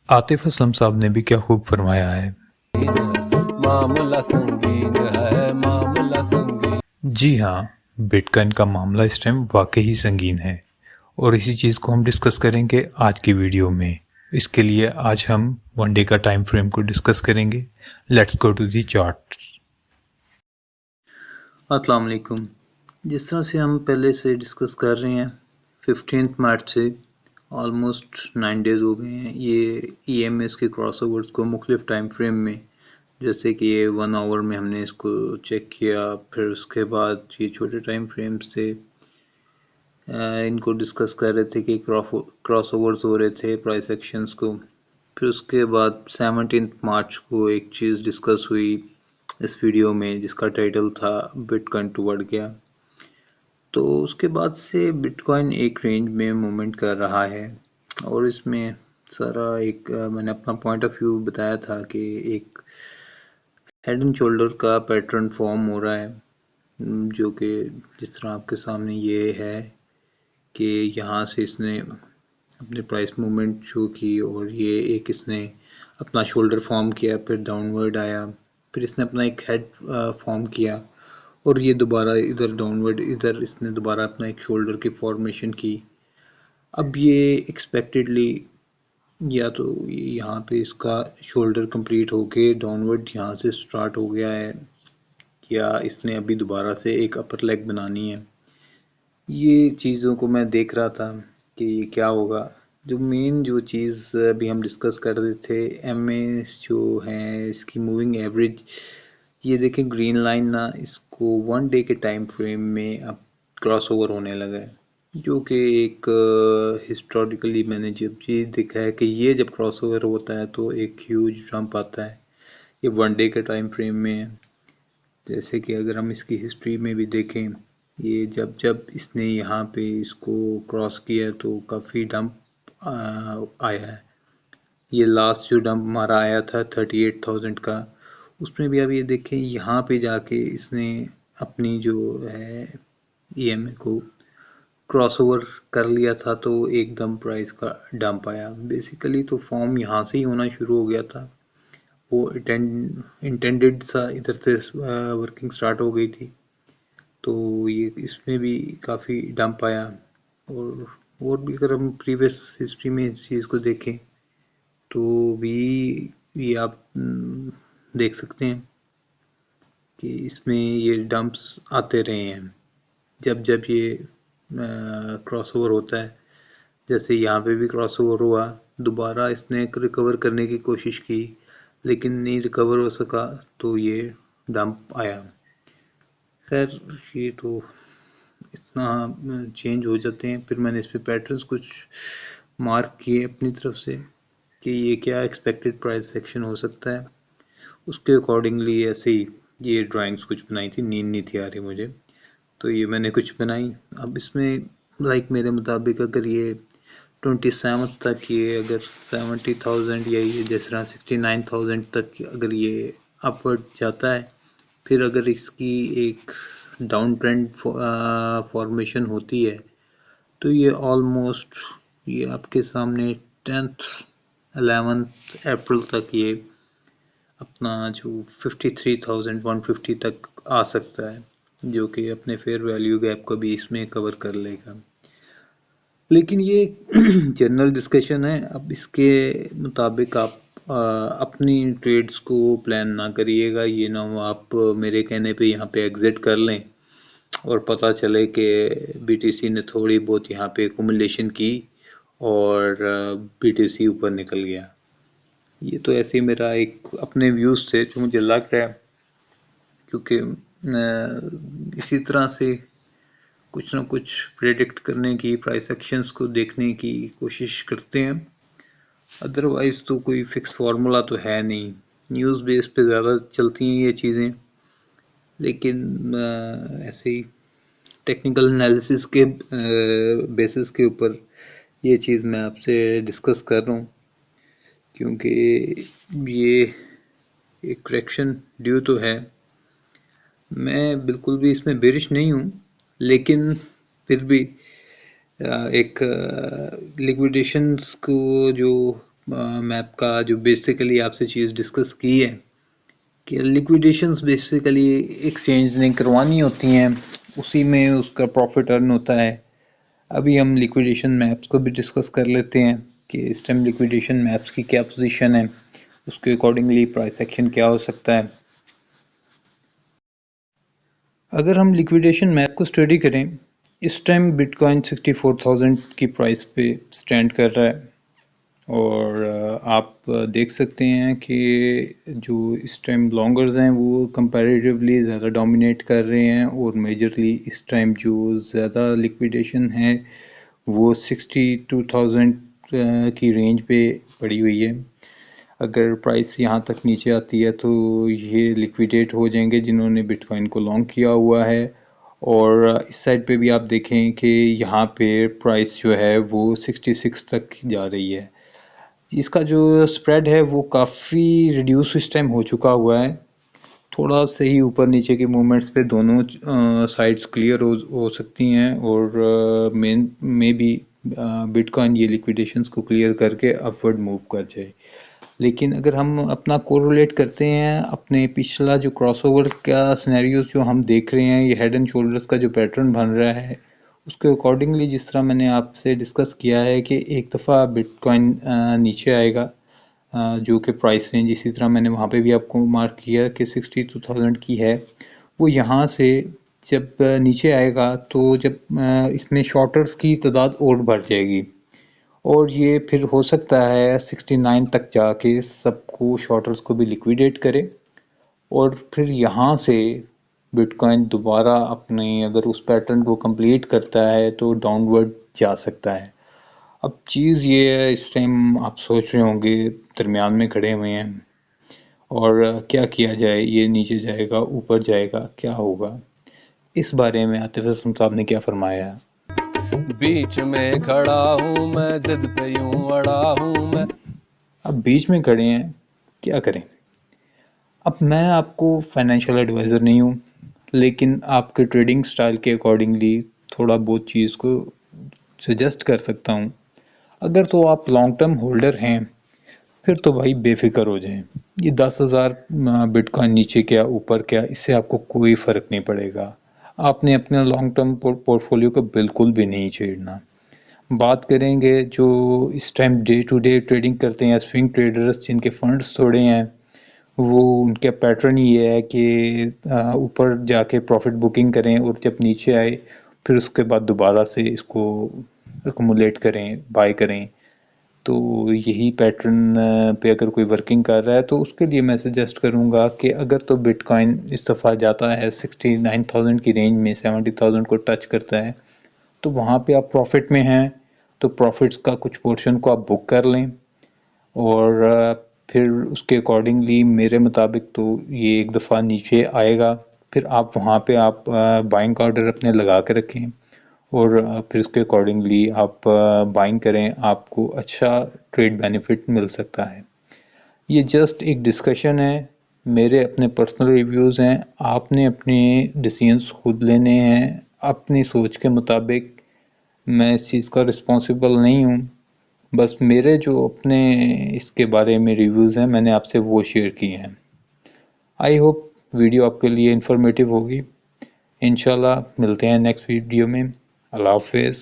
आतिफ असलम साहब ने भी क्या खूब फरमाया है। मामला संगीन है, मामला संगीन। जी हाँ, बिटकॉइन का मामला इस टाइम वाकई ही संगीन है और इसी चीज़ को हम डिस्कस करेंगे आज की वीडियो में। इसके लिए आज हम वन डे का टाइम फ्रेम को डिस्कस करेंगे। Let's go to the charts. अस्सलाम वालेकुम। जिस तरह से हम पहले से डिस्कस कर रहे हैं 15 मार्च से ऑलमोस्ट 9 डेज़ हो गए हैं ये EMS के क्रॉसओवर्स को मुख्तलिफ टाइम फ्रेम में, जैसे कि ये 1 आवर में हमने इसको चेक किया, फिर उसके बाद ये छोटे टाइम फ्रेम से इनको डिस्कस कर रहे थे कि क्रॉसओवर्स हो रहे थे प्राइस एक्शंस को। फिर उसके बाद 17 मार्च को एक चीज़ डिस्कस हुई इस वीडियो में जिसका टाइटल था बिटकॉइन टूवर्ड गया। तो उसके बाद से बिटकॉइन एक रेंज में मूवमेंट कर रहा है और इसमें सारा एक मैंने अपना पॉइंट ऑफ व्यू बताया था कि एक हेड एंड शोल्डर का पैटर्न फॉर्म हो रहा है, जो कि जिस तरह आपके सामने ये है कि यहाँ से इसने अपने प्राइस मूवमेंट शो की और ये एक इसने अपना शोल्डर फॉर्म किया, फिर डाउनवर्ड आया, फिर इसने अपना एक हेड फॉर्म किया और ये दोबारा इधर डाउनवर्ड, इधर इसने दोबारा अपना एक शोल्डर की फॉर्मेशन की। अब ये एक्सपेक्टेडली या तो यहाँ पे इसका शोल्डर कंप्लीट होके डाउनवर्ड यहाँ से स्टार्ट हो गया है या इसने अभी दोबारा से एक अपर लेग बनानी है। ये चीज़ों को मैं देख रहा था कि ये क्या होगा। जो मेन जो चीज़ अभी हम डिस्कस कर रहे थे MA जो है इसकी मूविंग एवरेज, ये देखें ग्रीन लाइन ना, इसको 1 डे के टाइम फ्रेम में अब क्रॉस ओवर होने लगा है, जो कि एक हिस्टोरिकली मैंने जब चीज़ देखा है कि ये जब क्रॉस ओवर होता है तो एक ह्यूज जंप आता है। ये 1 डे के टाइम फ्रेम में है। जैसे कि अगर हम इसकी हिस्ट्री में भी देखें, ये जब जब इसने यहाँ पे इसको क्रॉस किया तो काफ़ी डंप आया है। ये लास्ट जो डंप हमारा आया था 38,000 का, उसमें भी अब ये देखें यहाँ पे जाके इसने अपनी जो है EMA को क्रॉस ओवर कर लिया था तो एकदम प्राइस का डंप आया। बेसिकली तो फॉर्म यहाँ से ही होना शुरू हो गया था, वो इंटेंडेड सा इधर से वर्किंग स्टार्ट हो गई थी, तो ये इसमें भी काफ़ी डंप आया। और भी अगर हम प्रीवियस हिस्ट्री में इस चीज़ को देखें तो भी ये आप देख सकते हैं कि इसमें ये डंप्स आते रहे हैं जब जब ये क्रॉस ओवर होता है। जैसे यहाँ पे भी क्रॉस ओवर हुआ, दोबारा इसने रिकवर करने की कोशिश की लेकिन नहीं रिकवर हो सका तो ये डंप आया। खैर ये तो इतना चेंज हो जाते हैं। फिर मैंने इस पे पैटर्न्स कुछ मार्क किए अपनी तरफ से कि ये क्या एक्सपेक्टेड प्राइस सेक्शन हो सकता है, उसके अकॉर्डिंगली ऐसे ही ये ड्राइंग्स कुछ बनाई थी। नींद नहीं थी आ रही मुझे तो ये मैंने कुछ बनाई। अब इसमें लाइक मेरे मुताबिक अगर ये 27 तक ये अगर 70,000 या ये जिस तरह 69,000 तक अगर ये अपवर्ड जाता है, फिर अगर इसकी एक डाउन ट्रेंड फॉर्मेशन होती है तो ये ऑलमोस्ट ये आपके सामने 10th 11th अप्रैल तक ये अपना जो 53,150 तक आ सकता है, जो कि अपने फेयर वैल्यू गैप को भी इसमें कवर कर लेगा। लेकिन ये जनरल डिस्कशन है। अब इसके मुताबिक आप अपनी ट्रेड्स को प्लान ना करिएगा, ये ना हो आप मेरे कहने पे यहाँ पे एग्जिट कर लें और पता चले कि BTC ने थोड़ी बहुत यहाँ पे एक्युमुलेशन की और BTC ऊपर निकल गया। ये तो ऐसे ही मेरा एक अपने व्यूज़ थे जो मुझे लग रहा है, क्योंकि इसी तरह से कुछ ना कुछ प्रेडिक्ट करने की, प्राइस एक्शंस को देखने की कोशिश करते हैं। अदरवाइज़ तो कोई फिक्स फार्मूला तो है नहीं। न्यूज़ बेस पे ज़्यादा चलती हैं ये चीज़ें, लेकिन ऐसे ही टेक्निकल एनालिसिस के बेसिस के ऊपर ये चीज़ मैं आपसे डिस्कस कर रहा हूँ, क्योंकि ये एक करेक्शन ड्यू तो है। मैं बिल्कुल भी इसमें बेरिश नहीं हूँ, लेकिन फिर भी एक लिक्विडेशंस को जो मैप का जो बेसिकली आपसे चीज़ डिस्कस की है कि लिक्विडेशंस बेसिकली एक्सचेंज ने करवानी होती हैं, उसी में उसका प्रॉफिट अर्न होता है। अभी हम लिक्विडेशन मैप्स को भी डिस्कस कर लेते हैं कि इस टाइम लिक्विडेशन मैप्स की क्या पोजीशन है, उसके अकॉर्डिंगली प्राइस एक्शन क्या हो सकता है। अगर हम लिक्विडेशन मैप को स्टडी करें, इस टाइम बिटकॉइन 64,000 की प्राइस पे स्टैंड कर रहा है और आप देख सकते हैं कि जो इस टाइम लॉन्गर्स हैं वो कंपैरेटिवली ज़्यादा डोमिनेट कर रहे हैं और मेजरली इस टाइम जो ज़्यादा लिक्विडेशन है वो 62,000 की रेंज पे पड़ी हुई है। अगर प्राइस यहाँ तक नीचे आती है तो ये लिक्विडेट हो जाएंगे जिन्होंने बिटकॉइन को लॉन्ग किया हुआ है। और इस साइड पे भी आप देखें कि यहाँ पे प्राइस जो है वो 66 तक जा रही है। इसका जो स्प्रेड है वो काफ़ी रिड्यूस इस टाइम हो चुका हुआ है। थोड़ा सही ऊपर नीचे के मूवमेंट्स पे दोनों साइड्स क्लियर हो सकती हैं और मेन में भी बिटकॉइन ये लिक्विडेशंस को क्लियर करके अपवर्ड मूव कर जाए। लेकिन अगर हम अपना कोरिलेट करते हैं अपने पिछला जो क्रॉसओवर का सिनेरियोस जो हम देख रहे हैं, ये हेड एंड शोल्डर्स का जो पैटर्न बन रहा है उसके अकॉर्डिंगली जिस तरह मैंने आपसे डिस्कस किया है कि एक दफ़ा बिटकॉइन नीचे आएगा, जो कि प्राइस रेंज इसी तरह मैंने वहाँ पे भी आपको मार्क किया कि 62,000 की है। वो यहाँ से जब नीचे आएगा तो जब इसमें शॉर्टर्स की तादाद और बढ़ जाएगी और ये फिर हो सकता है 69 तक जाके सबको शॉर्टर्स को भी लिक्विडेट करे और फिर यहाँ से बिटकॉइन दोबारा अपने अगर उस पैटर्न को कंप्लीट करता है तो डाउनवर्ड जा सकता है। अब चीज़ ये है, इस टाइम आप सोच रहे होंगे दरमियान में खड़े हुए हैं और क्या किया जाए, ये नीचे जाएगा ऊपर जाएगा क्या होगा। इस बारे में आतिफ असलम साहब ने क्या फरमाया है? बीच में खड़ा हूँ मैं, जिद पे यूं अड़ा हूँ मैं। अब बीच में खड़े हैं, क्या करें। अब मैं आपको फाइनेंशियल एडवाइज़र नहीं हूँ, लेकिन आपके ट्रेडिंग स्टाइल के अकॉर्डिंगली थोड़ा बहुत चीज़ को सजेस्ट कर सकता हूँ। अगर तो आप लॉन्ग टर्म होल्डर हैं फिर तो भाई बेफिक्र हो जाएं। ये 10,000 बिटकॉइन नीचे क्या ऊपर क्या, इससे आपको कोई फ़र्क नहीं पड़ेगा। आपने अपने लॉन्ग टर्म पोर्टफोलियो को बिल्कुल भी नहीं छेड़ना। बात करेंगे जो इस time day to day trading करते हैं, स्विंग ट्रेडर्स जिनके फंड्स थोड़े हैं, वो उनका पैटर्न ये है कि ऊपर जाके प्रॉफिट बुकिंग करें और जब नीचे आए फिर उसके बाद दोबारा से इसको अकुमुलेट करें, बाय करें। तो यही पैटर्न पे अगर कोई वर्किंग कर रहा है तो उसके लिए मैं सजेस्ट करूंगा कि अगर तो बिटकॉइन इस दफ़ा जाता है 69,000 की रेंज में, 70,000 को टच करता है, तो वहाँ पे आप प्रॉफिट में हैं तो प्रॉफिट्स का कुछ पोर्शन को आप बुक कर लें और फिर उसके अकॉर्डिंगली मेरे मुताबिक तो ये एक दफ़ा नीचे आएगा, फिर आप वहाँ पे आप बाइंग ऑर्डर अपने लगा के रखें और फिर उसके अकॉर्डिंगली आप बाइंग करें, आपको अच्छा ट्रेड बेनिफिट मिल सकता है। ये जस्ट एक डिस्कशन है, मेरे अपने पर्सनल रिव्यूज़ हैं, आपने अपने डिसीजंस खुद लेने हैं अपनी सोच के मुताबिक। मैं इस चीज़ का रिस्पॉन्सिबल नहीं हूँ, बस मेरे जो अपने इसके बारे में रिव्यूज़ हैं मैंने आपसे वो शेयर किए हैं। आई होप वीडियो आपके लिए इंफॉर्मेटिव होगी। इंशाल्लाह मिलते हैं नेक्स्ट वीडियो में। अल्लाह हाफिज़।